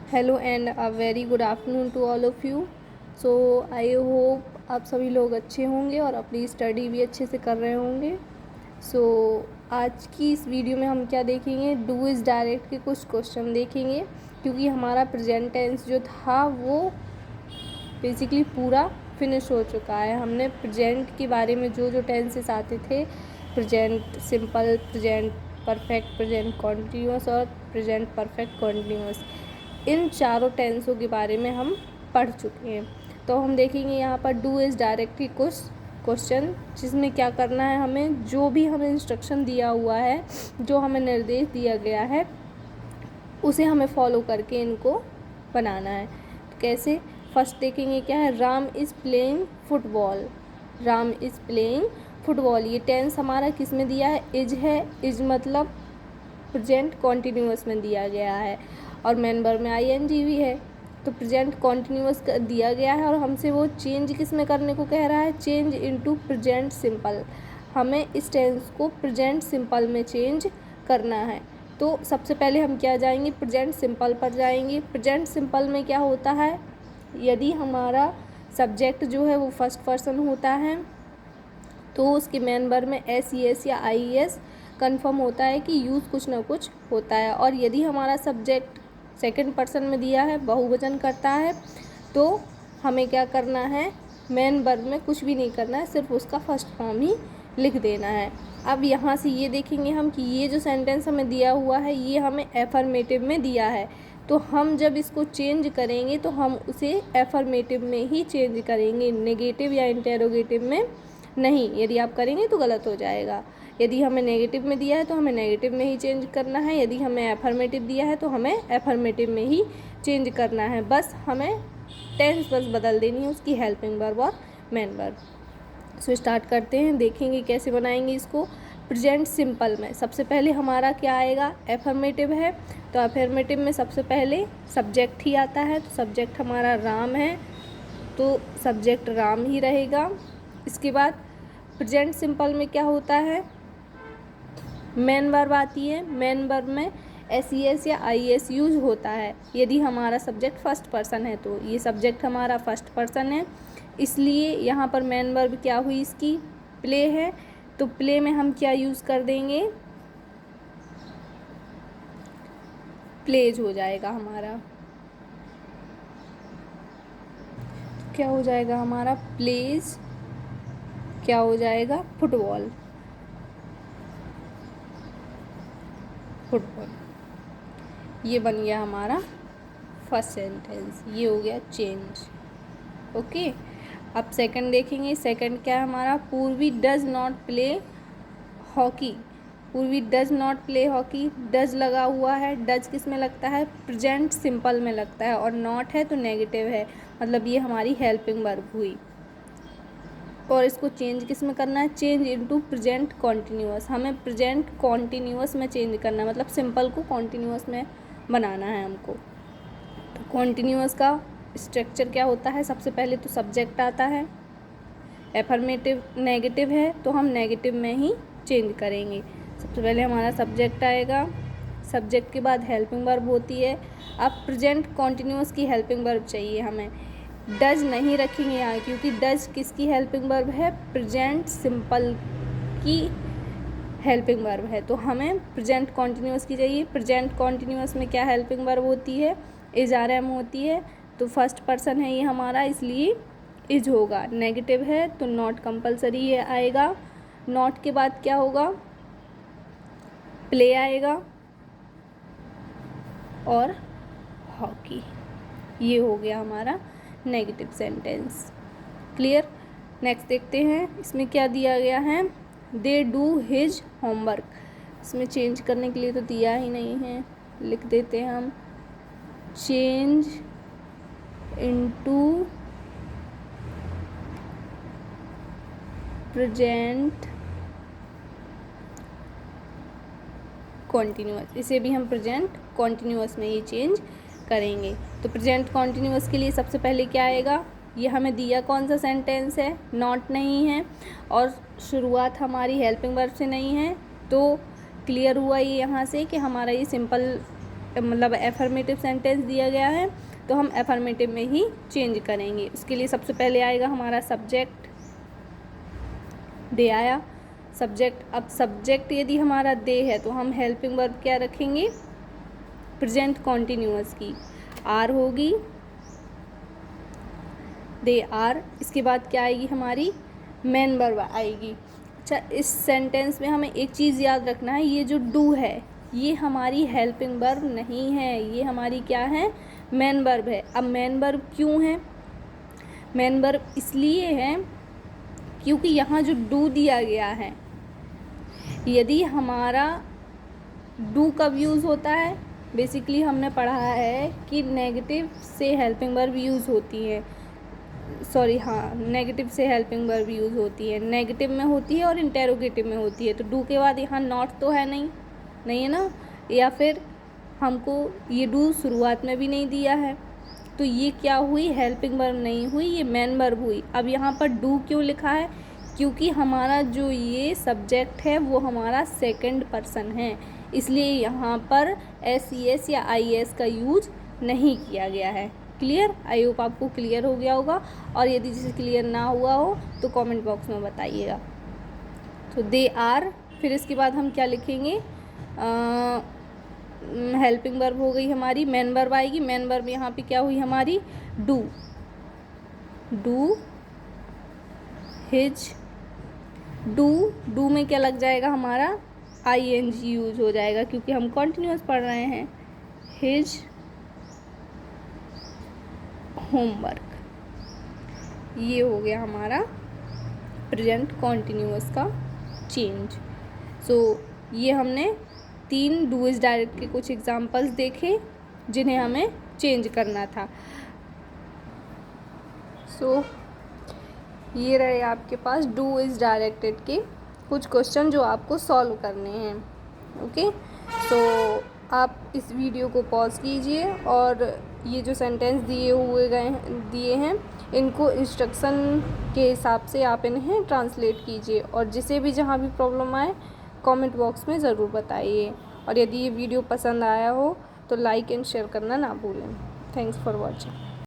Hello and a very good afternoon to all of you. So I hope आप सभी लोग अच्छे होंगे और अपनी स्टडी भी अच्छे से कर रहे होंगे। सो आज की इस वीडियो में हम क्या देखेंगे, डू इज़ डायरेक्ट के कुछ क्वेश्चन देखेंगे, क्योंकि हमारा प्रेजेंट टेंस जो था वो बेसिकली पूरा फिनिश हो चुका है। हमने प्रेजेंट के बारे में जो जो टेंसेस आते थे, present simple, present perfect, present continuous और प्रेजेंट परफेक्ट कॉन्टिन्यूअस, इन चारों टेंसों के बारे में हम पढ़ चुके हैं। तो हम देखेंगे यहाँ पर डू इज़ डायरेक्ट की कुछ क्वेश्चन, जिसमें क्या करना है, हमें जो भी हमें इंस्ट्रक्शन दिया हुआ है, जो हमें निर्देश दिया गया है, उसे हमें फॉलो करके इनको बनाना है। तो कैसे, फर्स्ट देखेंगे क्या है, Ram is playing football. Ram is playing football, ये टेंस हमारा किस में दिया है, इज है। इज मतलब प्रेजेंट कॉन्टिन्यूअस में दिया गया है और मेन वर्ब में आईएनजी भी है। तो प्रेजेंट कॉन्टिन्यूअस दिया गया है और हमसे वो चेंज किस में करने को कह रहा है, चेंज इनटू प्रेजेंट सिंपल। हमें इस टेंस को प्रेजेंट सिंपल में चेंज करना है। तो सबसे पहले हम क्या जाएंगे, प्रेजेंट सिंपल पर जाएंगे। प्रेजेंट सिंपल में क्या होता है, यदि हमारा सब्जेक्ट जो है वो फर्स्ट पर्सन होता है तो उसके मेन वर्ब में एस ई एस या आई ई एस कन्फर्म होता है कि यूज़ कुछ ना कुछ होता है। और यदि हमारा सब्जेक्ट सेकंड पर्सन में दिया है, बहुवचन करता है, तो हमें क्या करना है, मेन वर्ब में कुछ भी नहीं करना है, सिर्फ उसका फर्स्ट फॉर्म ही लिख देना है। अब यहाँ से ये देखेंगे हम कि ये जो सेंटेंस हमें दिया हुआ है ये हमें एफर्मेटिव में दिया है, तो हम जब इसको चेंज करेंगे तो हम उसे एफर्मेटिव में ही चेंज करेंगे, नेगेटिव या इंटेरोगेटिव में नहीं। यदि आप करेंगे तो गलत हो जाएगा। यदि हमें नेगेटिव में दिया है तो हमें नेगेटिव में ही चेंज करना है, यदि हमें एफर्मेटिव दिया है तो हमें एफर्मेटिव में ही चेंज करना है। बस हमें टेंस बस बदल देनी है, उसकी हेल्पिंग वर्ब और मेन वर्ब। सो स्टार्ट करते हैं, देखेंगे कैसे बनाएंगे इसको। प्रेजेंट सिंपल में सबसे पहले हमारा क्या आएगा, एफर्मेटिव है, तो एफर्मेटिव में सबसे पहले सब्जेक्ट ही आता है। तो सब्जेक्ट हमारा राम है, तो सब्जेक्ट राम ही रहेगा। इसके बाद प्रेजेंट सिंपल में क्या होता है, मेन वर्ब आती है। मेन वर्ब में एस ई एस या आई एस यूज होता है यदि हमारा सब्जेक्ट फर्स्ट पर्सन है। तो ये सब्जेक्ट हमारा फर्स्ट पर्सन है, इसलिए यहाँ पर मेन वर्ब क्या हुई इसकी, प्ले है। तो प्ले में हम क्या यूज़ कर देंगे, प्लेज हो जाएगा हमारा। क्या हो जाएगा हमारा, प्लेज, क्या हो जाएगा, फुटबॉल। फुटबॉल, ये बन गया हमारा फर्स्ट सेंटेंस, ये हो गया चेंज। ओके, अब सेकंड देखेंगे। सेकंड क्या है हमारा, पूर्वी डज नॉट प्ले हॉकी। पूर्वी does not play hockey, does लगा हुआ है, डज किस में लगता है, प्रेजेंट सिंपल में लगता है, और नॉट है तो नेगेटिव है, मतलब ये हमारी हेल्पिंग वर्ब हुई। और इसको चेंज किस में करना है, चेंज इनटू प्रेजेंट कॉन्टिन्यूअस। हमें प्रेजेंट कॉन्टिन्यूअस में चेंज करना है, मतलब सिंपल को कॉन्टिन्यूअस में बनाना है हमको। तो कॉन्टिन्यूअस का स्ट्रक्चर क्या होता है, सबसे पहले तो सब्जेक्ट आता है, एफर्मेटिव नेगेटिव है तो हम नेगेटिव में ही चेंज करेंगे। सबसे पहले हमारा सब्जेक्ट आएगा, सब्जेक्ट के बाद हेल्पिंग वर्ब होती है। अब प्रेजेंट कॉन्टिन्यूअस की हेल्पिंग वर्ब चाहिए हमें, डज नहीं रखेंगे यहाँ, क्योंकि डज किसकी हेल्पिंग वर्ब है, प्रेजेंट सिंपल की हेल्पिंग वर्ब है। तो हमें प्रेजेंट कॉन्टिन्यूअस की चाहिए। प्रेजेंट कॉन्टिन्यूअस में क्या हेल्पिंग वर्ब होती है, इज आर एम होती है। तो फर्स्ट पर्सन है ये हमारा, इसलिए इज होगा। नेगेटिव है तो नॉट कंपलसरी ये आएगा। नॉट के बाद क्या होगा, प्ले आएगा और हॉकी। ये हो गया हमारा नेगेटिव सेंटेंस। क्लियर। नेक्स्ट देखते हैं, इसमें क्या दिया गया है, दे डू हिज होमवर्क। इसमें चेंज करने के लिए तो दिया ही नहीं है, लिख देते हैं हम, चेंज इनटू प्रेजेंट कॉन्टिन्यूअस। इसे भी हम प्रेजेंट कॉन्टिन्यूअस में ही चेंज करेंगे। तो प्रेजेंट कॉन्टिन्यूअस के लिए सबसे पहले क्या आएगा, ये हमें दिया कौन सा सेंटेंस है, नॉट नहीं है और शुरुआत हमारी हेल्पिंग वर्ब से नहीं है। तो क्लियर हुआ ये यहाँ से कि हमारा ये सिंपल मतलब एफर्मेटिव सेंटेंस दिया गया है तो हम एफर्मेटिव में ही चेंज करेंगे। उसके लिए सबसे पहले आएगा हमारा सब्जेक्ट, दे आया सब्जेक्ट। अब सब्जेक्ट यदि हमारा दे है तो हम हेल्पिंग वर्ब क्या रखेंगे, प्रेजेंट कॉन्टिन्यूअस की आर होगी, दे आर। इसके बाद क्या आएगी हमारी मेन वर्ब आएगी। अच्छा, इस सेंटेंस में हमें एक चीज़ याद रखना है, ये जो डू है ये हमारी हेल्पिंग वर्ब नहीं है, ये हमारी क्या है, मेन वर्ब है। अब मेन वर्ब क्यों है, मेन वर्ब इसलिए है क्योंकि यहाँ जो डू दिया गया है, यदि हमारा डू कब यूज़ होता है, बेसिकली हमने पढ़ा है कि नेगेटिव से हेल्पिंग वर्ब यूज़ होती है, सॉरी हाँ, नेगेटिव से हेल्पिंग वर्ब यूज़ होती है, नेगेटिव में होती है और इंटेरोगेटिव में होती है। तो डू के बाद यहाँ नॉट तो है नहीं है ना, या फिर हमको ये डू शुरुआत में भी नहीं दिया है, तो ये क्या हुई, हेल्पिंग वर्ब नहीं हुई, ये मेन वर्ब हुई। अब यहाँ पर डू क्यों लिखा है, क्योंकि हमारा जो ये सब्जेक्ट है वो हमारा सेकंड पर्सन है, इसलिए यहाँ पर एस या IS का यूज नहीं किया गया है। क्लियर, आई होप आपको क्लियर हो गया होगा, और यदि जिसे क्लियर ना हुआ हो तो कमेंट बॉक्स में बताइएगा। तो दे आर, फिर इसके बाद हम क्या लिखेंगे, हेल्पिंग वर्ब हो गई हमारी, मेन वर्ब आएगी, मेन वर्ब यहाँ पे क्या हुई हमारी, डू, डू हिज, डू में क्या लग जाएगा हमारा, ING यूज हो जाएगा क्योंकि हम कॉन्टिन्यूअस पढ़ रहे हैं, हिज होमवर्क। ये हो गया हमारा प्रेजेंट कॉन्टिन्यूअस का चेंज। सो ये हमने 3 डू इज़ डायरेक्ट के कुछ एग्जांपल्स देखे जिन्हें हमें चेंज करना था। सो ये रहे आपके पास डू इज़ डायरेक्टेड के कुछ क्वेश्चन जो आपको सॉल्व करने हैं। ओके, सो आप इस वीडियो को पॉज कीजिए और ये जो सेंटेंस दिए हैं इनको इंस्ट्रक्शन के हिसाब से आप इन्हें ट्रांसलेट कीजिए, और जिसे भी जहाँ भी प्रॉब्लम आए कमेंट बॉक्स में ज़रूर बताइए। और यदि ये वीडियो पसंद आया हो तो लाइक एंड शेयर करना ना भूलें। Thanks for watching.